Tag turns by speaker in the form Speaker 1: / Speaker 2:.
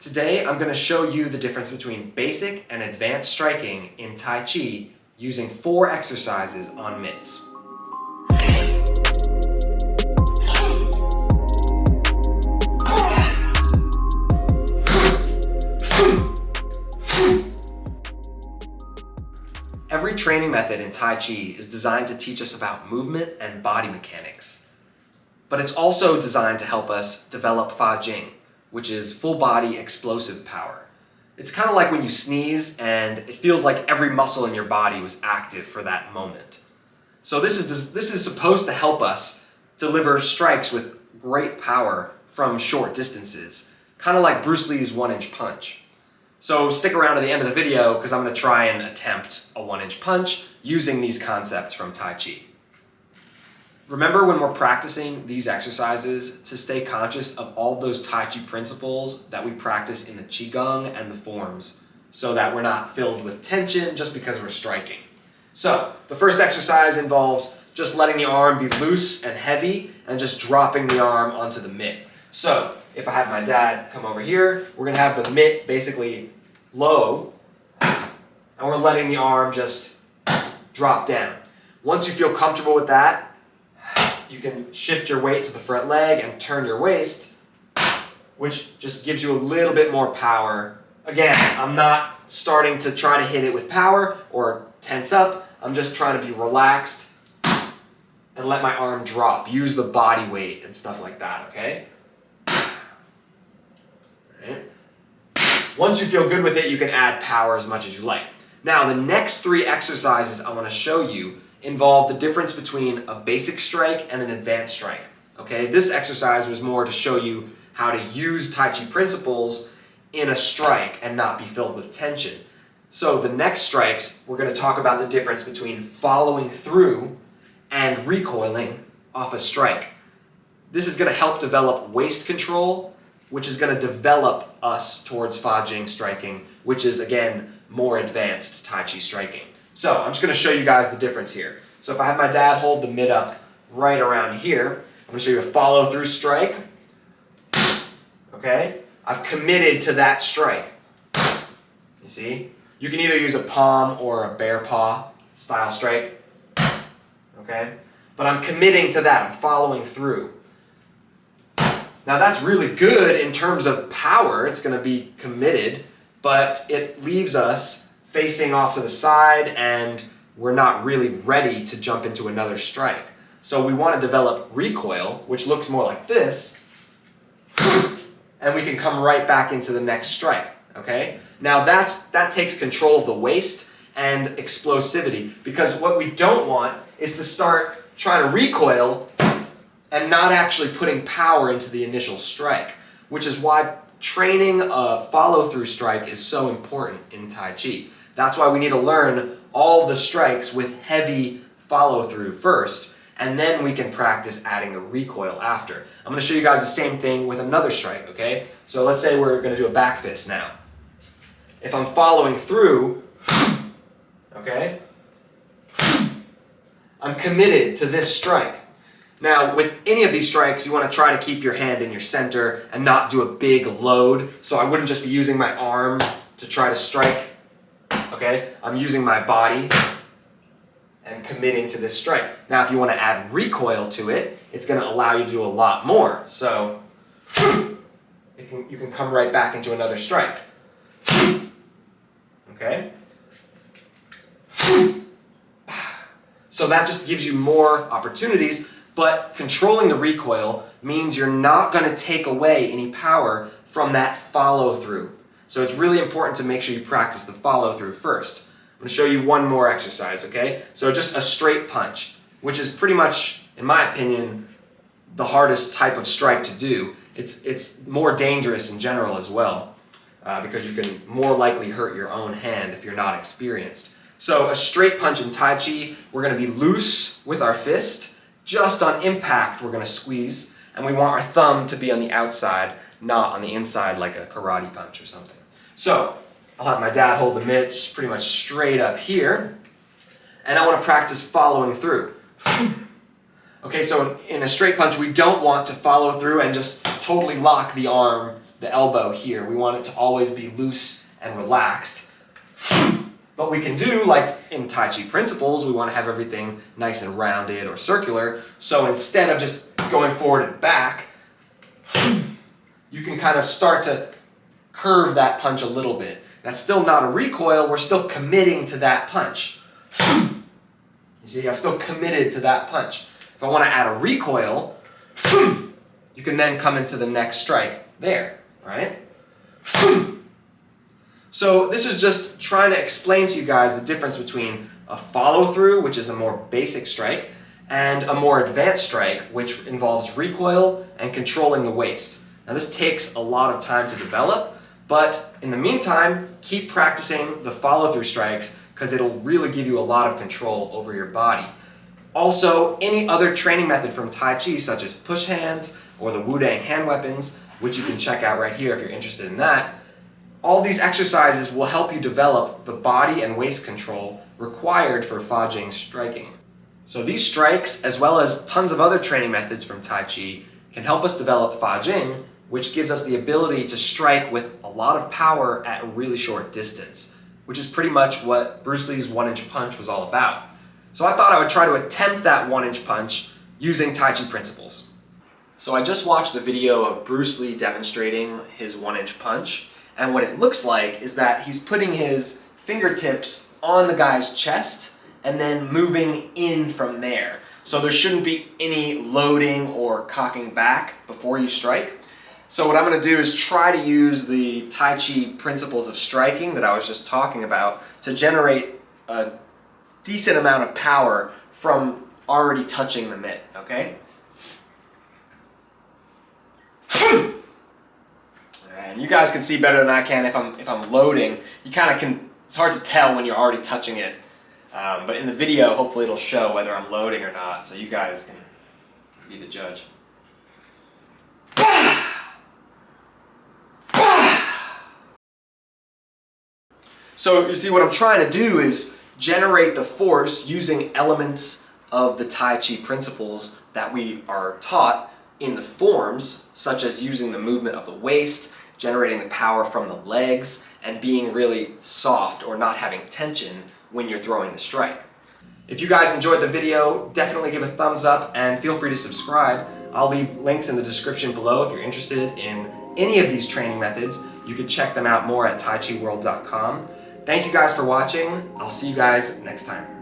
Speaker 1: Today, I'm going to show you the difference between basic and advanced striking in Tai Chi using 4 exercises on mitts. Every training method in Tai Chi is designed to teach us about movement and body mechanics. But it's also designed to help us develop Fa Jing, which is full body explosive power. It's kind of like when you sneeze and it feels like every muscle in your body was active for that moment. So this is supposed to help us deliver strikes with great power from short distances, kind of like Bruce Lee's 1-inch punch. So stick around to the end of the video because I'm going to try and attempt a 1-inch punch using these concepts from Tai Chi. Remember when we're practicing these exercises to stay conscious of all those Tai Chi principles that we practice in the Qigong and the forms so that we're not filled with tension just because we're striking. So the first exercise involves just letting the arm be loose and heavy and just dropping the arm onto the mitt. So if I have my dad come over here, we're going to have the mitt basically low and we're letting the arm just drop down. Once you feel comfortable with that, you can shift your weight to the front leg and turn your waist, which just gives you a little bit more power. Again, I'm not starting to try to hit it with power or tense up. I'm just trying to be relaxed and let my arm drop. Use the body weight and stuff like that, okay? Right. Once you feel good with it, you can add power as much as you like. Now, the next 3 exercises I want to show you involve the difference between a basic strike and an advanced strike. Okay, this exercise was more to show you how to use Tai Chi principles in a strike and not be filled with tension. So the next strikes, we're going to talk about the difference between following through and recoiling off a strike. This is going to help develop waist control, which is going to develop us towards Fa Jing striking, which is, again, more advanced Tai Chi striking. So I'm just going to show you guys the difference here. So if I have my dad hold the mitt up right around here, I'm going to show you a follow-through strike. Okay? I've committed to that strike. You see? You can either use a palm or a bear paw style strike. Okay? But I'm committing to that. I'm following through. Now that's really good in terms of power. It's going to be committed, but it leaves us facing off to the side and we're not really ready to jump into another strike. So we want to develop recoil, which looks more like this, and we can come right back into the next strike, okay? Now that takes control of the waist and explosivity, because what we don't want is to start trying to recoil and not actually putting power into the initial strike, which is why training a follow-through strike is so important in Tai Chi. That's why we need to learn all the strikes with heavy follow-through first, and then we can practice adding the recoil after. I'm going to show you guys the same thing with another strike, okay? So let's say we're going to do a back fist now. If I'm following through, okay, I'm committed to this strike. Now, with any of these strikes, you want to try to keep your hand in your center and not do a big load. So I wouldn't just be using my arm to try to strike. Okay, I'm using my body and committing to this strike. Now, if you want to add recoil to it, it's going to allow you to do a lot more. So you can come right back into another strike. Okay? So that just gives you more opportunities, but controlling the recoil means you're not going to take away any power from that follow-through. So it's really important to make sure you practice the follow-through first. I'm going to show you one more exercise, okay? So just a straight punch, which is pretty much, in my opinion, the hardest type of strike to do. It's more dangerous in general as well, because you can more likely hurt your own hand if you're not experienced. So a straight punch in Tai Chi, we're going to be loose with our fist. Just on impact, we're going to squeeze, and we want our thumb to be on the outside, not on the inside like a karate punch or something. So I'll have my dad hold the mitt just pretty much straight up here, and I want to practice following through. Okay, so in a straight punch, we don't want to follow through and just totally lock the arm the elbow here. We want it to always be loose and relaxed. But we can do, like in Tai Chi principles, we want to have everything nice and rounded or circular. So instead of just going forward and back, you can kind of start to curve that punch a little bit. That's still not a recoil, we're still committing to that punch. You see, I'm still committed to that punch. If I want to add a recoil, you can then come into the next strike there, right? So this is just trying to explain to you guys the difference between a follow-through, which is a more basic strike, and a more advanced strike, which involves recoil and controlling the waist. Now this takes a lot of time to develop, but in the meantime, keep practicing the follow-through strikes because it'll really give you a lot of control over your body. Also, any other training method from Tai Chi, such as push hands or the Wudang hand weapons, which you can check out right here if you're interested in that, all these exercises will help you develop the body and waist control required for Fa Jing striking. So these strikes, as well as tons of other training methods from Tai Chi, can help us develop Fa Jing, which gives us the ability to strike with a lot of power at a really short distance, which is pretty much what Bruce Lee's 1-inch punch was all about. So I thought I would try to attempt that 1-inch punch using Tai Chi principles. So I just watched the video of Bruce Lee demonstrating his 1-inch punch, and what it looks like is that he's putting his fingertips on the guy's chest and then moving in from there. So there shouldn't be any loading or cocking back before you strike. So what I'm going to do is try to use the Tai Chi principles of striking that I was just talking about to generate a decent amount of power from already touching the mitt, okay? And you guys can see better than I can if I'm loading. You kind of can, it's hard to tell when you're already touching it. But in the video, hopefully it'll show whether I'm loading or not, so you guys can be the judge. So you see, what I'm trying to do is generate the force using elements of the Tai Chi principles that we are taught in the forms, such as using the movement of the waist, generating the power from the legs, and being really soft or not having tension when you're throwing the strike. If you guys enjoyed the video, definitely give a thumbs up and feel free to subscribe. I'll leave links in the description below if you're interested in any of these training methods. You can check them out more at taichiworld.com. Thank you guys for watching. I'll see you guys next time.